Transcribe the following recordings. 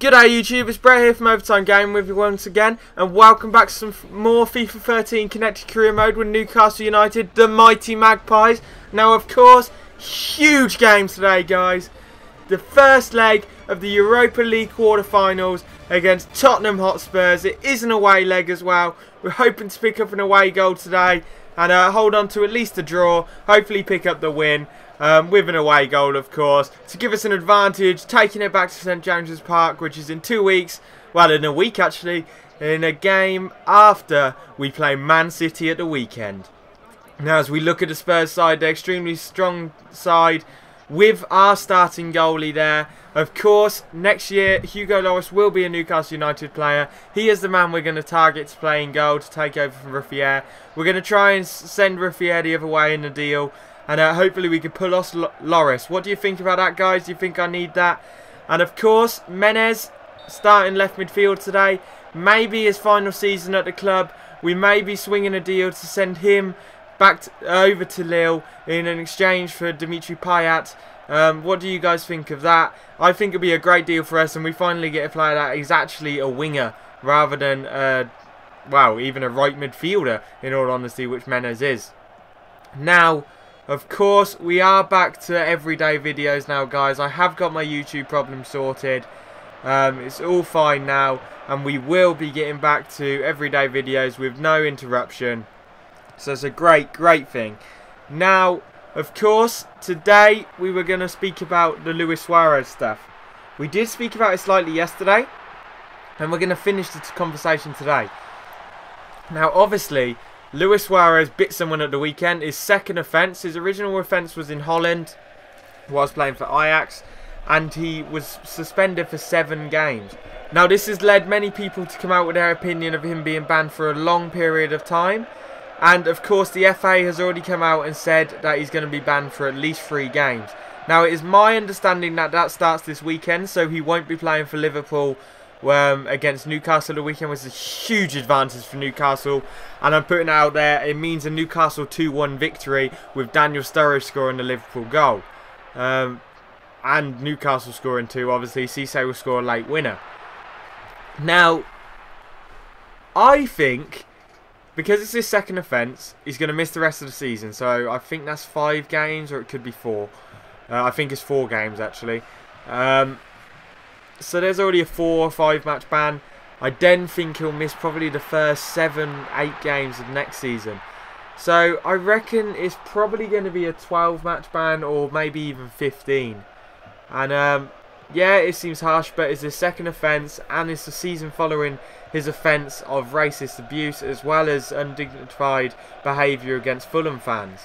G'day YouTube, it's Brett here from Overtime Game with you once again, and welcome back to some more FIFA 13 Connected Career Mode with Newcastle United, the mighty Magpies. Now of course, huge game today guys. The first leg of the Europa League quarterfinals against Tottenham Hotspurs. It is an away leg as well. We're hoping to pick up an away goal today and hold on to at least a draw, hopefully pick up the win. With an away goal, of course, to give us an advantage, taking it back to St James's Park, which is in 2 weeks, well, in a week actually, in a game after we play Man City at the weekend. Now, as we look at the Spurs side, they're extremely strong side with our starting goalie there. Of course, next year, Hugo Lloris will be a Newcastle United player. He is the man we're going to target to play in goal to take over from Ruffier. We're going to try and send Ruffier the other way in the deal. And hopefully we can pull off Lloris. What do you think about that, guys? Do you think I need that? And of course, Menez starting left midfield today. Maybe his final season at the club. We may be swinging a deal to send him back over to Lille in an exchange for Dimitri Payet. What do you guys think of that? I think it'll be a great deal for us, and we finally get a player that is actually a winger rather than, well, even a right midfielder, in all honesty, which Menez is. Now, of course, we are back to everyday videos now, guys. I have got my YouTube problem sorted. It's all fine now, and we will be getting back to everyday videos with no interruption. So it's a great thing. Now, of course, today we were going to speak about the Luis Suarez stuff. We did speak about it slightly yesterday, and we're going to finish the conversation today. Now, obviously, Luis Suarez bit someone at the weekend. His second offence. His original offence was in Holland, whilst playing for Ajax, and he was suspended for 7 games. Now, this has led many people to come out with their opinion of him being banned for a long period of time. And, of course, the FA has already come out and said that he's going to be banned for at least 3 games. Now, it is my understanding that that starts this weekend, so he won't be playing for Liverpool against Newcastle the weekend, was a huge advantage for Newcastle, and I'm putting it out there, it means a Newcastle 2-1 victory with Daniel Sturridge scoring the Liverpool goal, and Newcastle scoring 2. Obviously Cissoko will score a late winner. Now, I think because it's his second offence, he's going to miss the rest of the season, so I think that's 5 games, or it could be 4. I think it's 4 games actually. So there's already a 4 or 5 match ban. I then think he'll miss probably the first 7-8 games of next season. So I reckon it's probably going to be a 12 match ban, or maybe even 15. And yeah, it seems harsh, but it's his second offence, and it's the season following his offence of racist abuse as well as undignified behaviour against Fulham fans.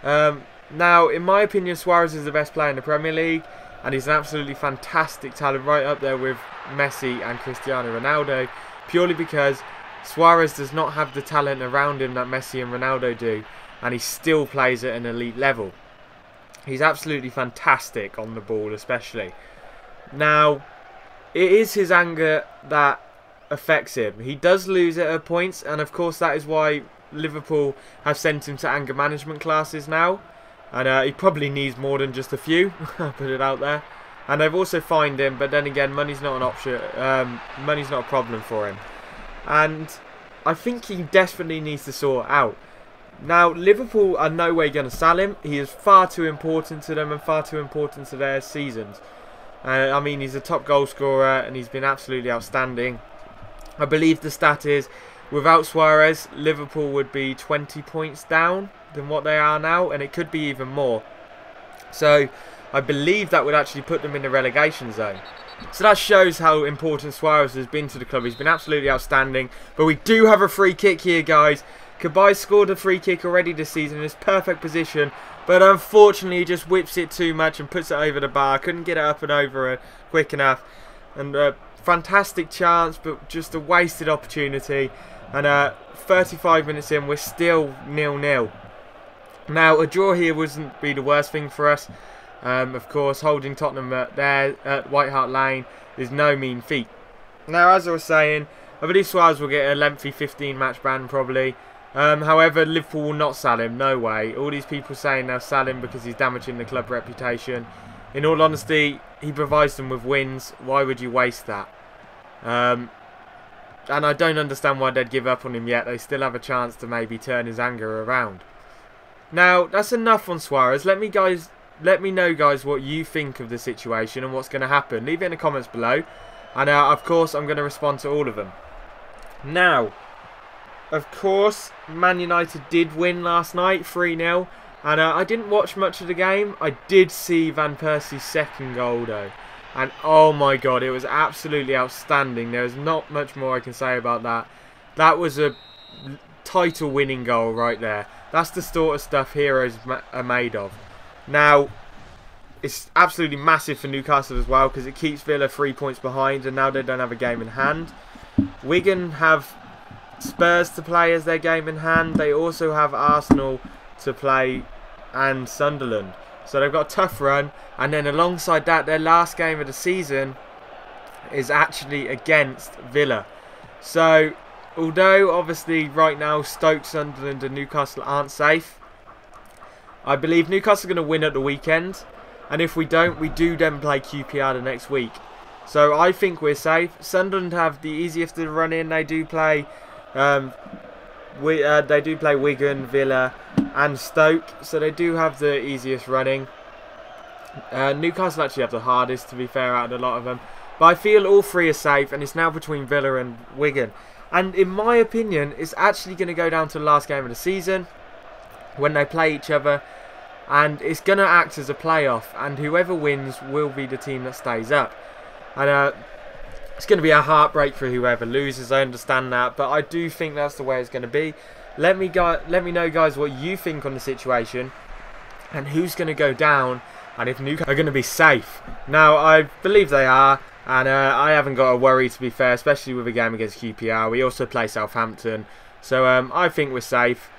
Now, in my opinion, Suarez is the best player in the Premier League. And he's an absolutely fantastic talent, right up there with Messi and Cristiano Ronaldo, purely because Suarez does not have the talent around him that Messi and Ronaldo do, and he still plays at an elite level. He's absolutely fantastic on the ball, especially. Now, it is his anger that affects him. He does lose it at points, and of course that is why Liverpool have sent him to anger management classes now. And he probably needs more than just a few, I'll put it out there. And they've also fined him, but then again, money's not an option. Money's not a problem for him. And I think he desperately needs to sort out. Now, Liverpool are no way going to sell him. He is far too important to them and far too important to their seasons. I mean, he's a top goal scorer and he's been absolutely outstanding. I believe the stat is, without Suarez, Liverpool would be 20 points down than what they are now, and it could be even more. So I believe that would actually put them in the relegation zone. So that shows how important Suarez has been to the club. He's been absolutely outstanding. But we do have a free kick here, guys. Cabaye scored a free kick already this season in his perfect position, but unfortunately he just whips it too much and puts it over the bar. Couldn't get it up and over it quick enough. And fantastic chance, but just a wasted opportunity. And 35 minutes in, we're still 0-0. Now, a draw here wouldn't be the worst thing for us. Of course, holding Tottenham there at White Hart Lane is no mean feat. Now, as I was saying, I believe Suarez will get a lengthy 15-match ban probably. However, Liverpool will not sell him, no way. All these people saying they'll sell him because he's damaging the club reputation. in all honesty, he provides them with wins. Why would you waste that? And I don't understand why they'd give up on him yet. They still have a chance to maybe turn his anger around. Now, that's enough on Suarez. Let me know, guys, what you think of the situation and what's going to happen. Leave it in the comments below. And, of course, I'm going to respond to all of them. Now, of course, Man United did win last night, 3-0. And I didn't watch much of the game. I did see Van Persie's second goal, though. And, oh my God, it was absolutely outstanding. There's not much more I can say about that. That was a title-winning goal right there. That's the sort of stuff heroes are made of. Now, it's absolutely massive for Newcastle as well, because it keeps Villa 3 points behind, and now they don't have a game in hand. Wigan have Spurs to play as their game in hand. They also have Arsenal to play and Sunderland. So they've got a tough run. And then alongside that, their last game of the season is actually against Villa. So, although obviously right now Stoke, Sunderland and Newcastle aren't safe, I believe Newcastle are going to win at the weekend. And if we don't, we do then play QPR the next week. So I think we're safe. Sunderland have the easiest to run in. They do play Wigan, Villa and Stoke. So they do have the easiest running. Newcastle actually have the hardest, to be fair, out of a lot of them. But I feel all three are safe, and it's now between Villa and Wigan. And in my opinion, it's actually going to go down to the last game of the season when they play each other. And it's going to act as a playoff, and whoever wins will be the team that stays up. And it's going to be a heartbreak for whoever loses, I understand that, but I do think that's the way it's going to be. Let me know, guys, what you think on the situation and who's going to go down, and if Newcastle are going to be safe. Now, I believe they are, and I haven't got a worry, to be fair, especially with a game against QPR. We also play Southampton, so I think we're safe.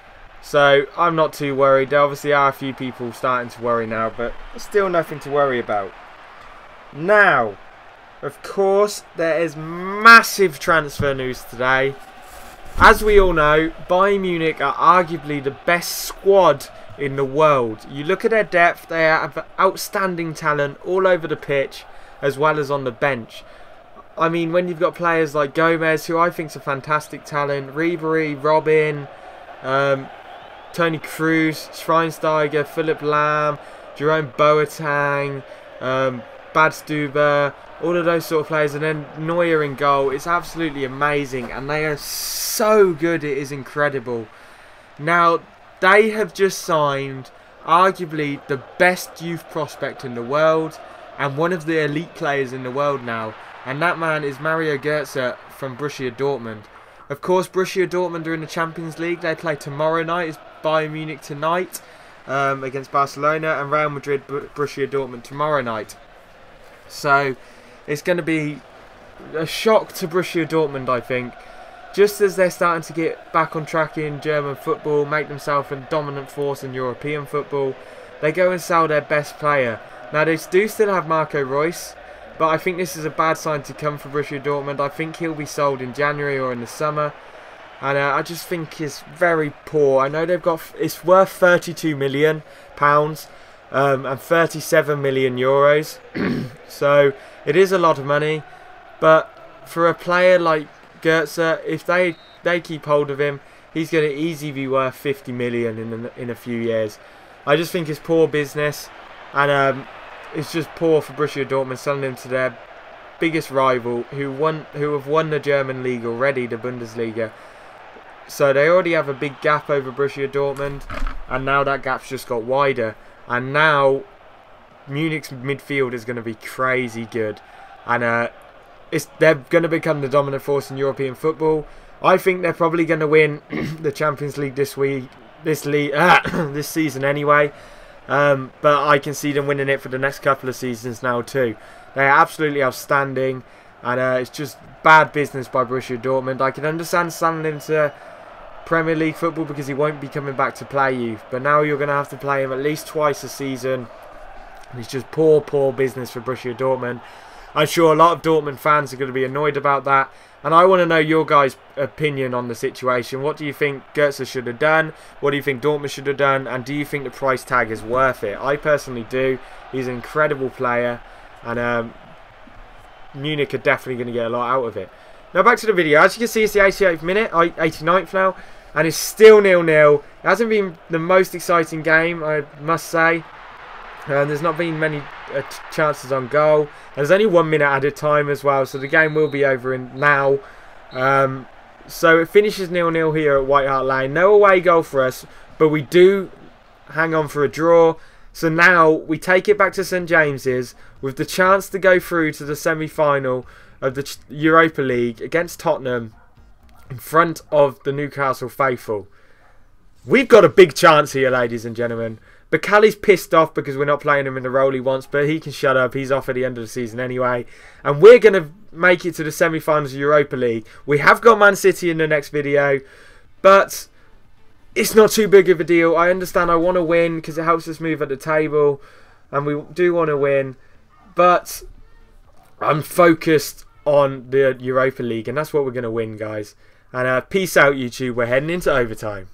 So I'm not too worried. There obviously are a few people starting to worry now, but still nothing to worry about. Now, of course, there is massive transfer news today. As we all know, Bayern Munich are arguably the best squad in the world. You look at their depth, they have outstanding talent all over the pitch as well as on the bench. I mean, when you've got players like Gomez, who I think is a fantastic talent, Ribery, Robin, Tony Cruz, Schweinsteiger, Philip Lahm, Jerome Boateng, Badstuber, all of those sort of players, and then Neuer in goal. It's absolutely amazing, and they are so good, it is incredible. Now, they have just signed arguably the best youth prospect in the world, and one of the elite players in the world now, and that man is Mario Götze from Borussia Dortmund. Of course, Borussia Dortmund are in the Champions League. They play tomorrow night. It's Bayern Munich tonight against Barcelona, and Real Madrid, Borussia Dortmund tomorrow night. So it's going to be a shock to Borussia Dortmund, I think. Just as they're starting to get back on track in German football, make themselves a dominant force in European football, they go and sell their best player. Now, they do still have Marco Reus, but I think this is a bad sign to come for Borussia Dortmund. I think he'll be sold in January or in the summer. And I just think it's very poor. I know they've got, it's worth £32 million and 37 million euros. So it is a lot of money. But for a player like Götze, if they keep hold of him, he's going to easily be worth 50 million in a few years. I just think it's poor business. And it's just poor for Borussia Dortmund selling him to their biggest rival, who have won the German league already, the Bundesliga. So they already have a big gap over Borussia Dortmund, and now that gap's just got wider. And now Munich's midfield is going to be crazy good, and they're going to become the dominant force in European football. I think they're probably going to win the Champions League this season anyway. But I can see them winning it for the next couple of seasons now too. They are absolutely outstanding, and it's just bad business by Borussia Dortmund. I can understand selling him to Premier League football because he won't be coming back to play you, but now you're going to have to play him at least twice a season. And it's just poor business for Borussia Dortmund. I'm sure a lot of Dortmund fans are going to be annoyed about that. And I want to know your guys' opinion on the situation. What do you think Götze should have done? What do you think Dortmund should have done? And do you think the price tag is worth it? I personally do. He's an incredible player. And Munich are definitely going to get a lot out of it. Now back to the video. As you can see, it's the 88th minute, 89th now. And it's still 0-0. It hasn't been the most exciting game, I must say. There's not been many chances on goal. There's only 1 minute added time as well, so the game will be over in now. So it finishes 0-0 here at White Hart Lane. No away goal for us, but we do hang on for a draw. So now we take it back to St James's with the chance to go through to the semi-final of the Europa League against Tottenham in front of the Newcastle faithful. We've got a big chance here, ladies and gentlemen. Bocally's pissed off because we're not playing him in the role he wants, but he can shut up. He's off at the end of the season anyway. And we're going to make it to the semi-finals of Europa League. We have got Man City in the next video, but it's not too big of a deal. I understand I want to win because it helps us move at the table, and we do want to win, but I'm focused on the Europa League, and that's what we're going to win, guys. And peace out, YouTube. We're heading into overtime.